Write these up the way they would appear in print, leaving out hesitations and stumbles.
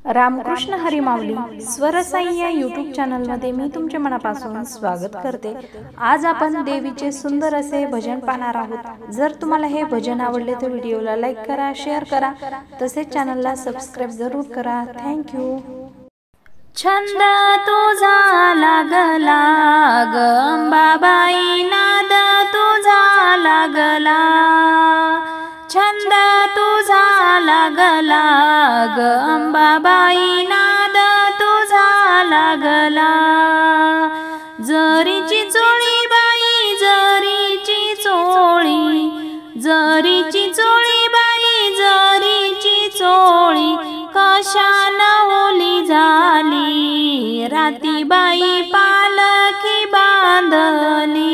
रामकृष्ण हरी माऊली स्वरसाई या यूट्यूब चॅनलमध्ये मी तुमचे मनापासून स्वागत करते। आज आपण देवीचे सुंदर असे भजन पाहणार आहोत। जर तुम्हाला हे भजन आवडले तर व्हिडिओला लाईक करा, शेअर करा, तसेच चॅनलला सबस्क्राइब जरूर करा। Thank you. छंद तुझा लागला ग अंबाबाई, नाद तुझा लागला, छंद तुझा लागला ग अंबाबाई, नाद तुझा लागला। जरीची चोळी बाई, जरीची चोळी, जरीची चोळी बाई, जरीची चोळी, कशान ओली झाली, राती बाई पालखी बांधली,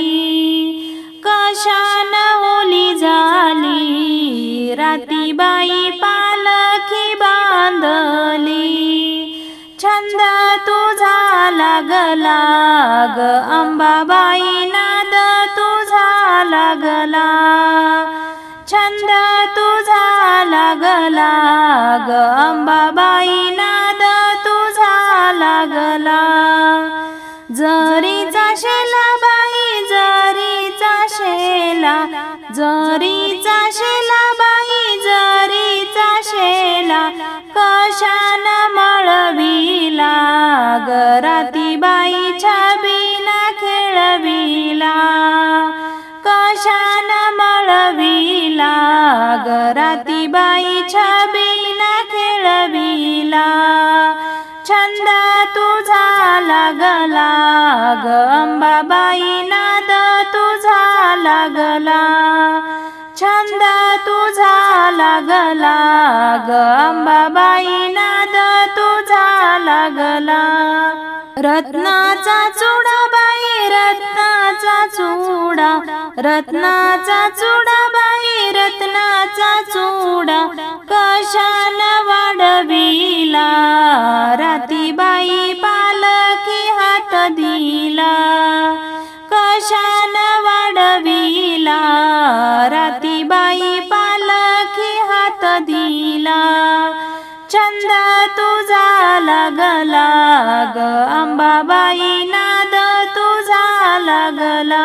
कशान ओली झाली, राती बाई पालखी बांधली। छंद तुझा लागला ग अंबाबाई, नाद तुझा लागला, छंद तुझा लागला ग अंबाबाई, नाद तुझा लागला। जरीचा शेला बाई, जरीचा शेला, जरीचा शेला बाई, जरीचा शेला, कशान मळविला ग राती बाई छबिना खेळविला, कशान मळविला ग राती बाई छबिना खेळविला। छंद तुझा लागला ग अंबाबाई, नाद तुझा लागला, छंद तुझा लागला ग अंबाबाई, नाद तुझा लागला। रत्नाचा चूडा बाई, रत्नाचा चूडा, रत्नाचा चूडा बाई, रत्नाचा चूडा, कशान वाढविला, राती बाई पालखी हात दिला, कशान वाढविला, राती बाई पालखी हात दिला। छंद तुझा लागला ग अंबाबाई, नाद तुझा लागला,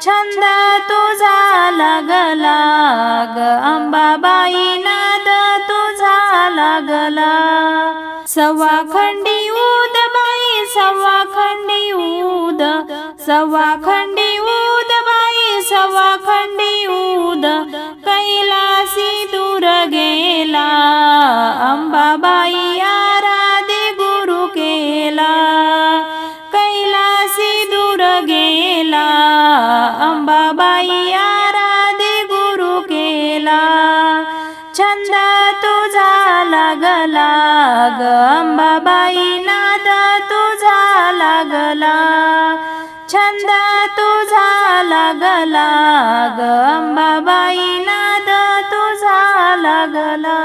छंद तुझा लागला ग अंबाबाई, नाद तुझा लागला। सव्वा खंडी ऊद बाई, सव्वा खंडी ऊद, सव्वा खंडी ऊद बाई, सव्वा खंडी ऊद, कैलासी दूर गेला, अंबाबाई आराधे गुरु केला, कैलासी दूर गेला, अंबाबाई आराधे गुरु केला। छंद तुझा लागला ग अंबाबाई, नाद तुझा लागला, छंद तुझा लागला ग अंबाबाई, नाद तुझा लागला।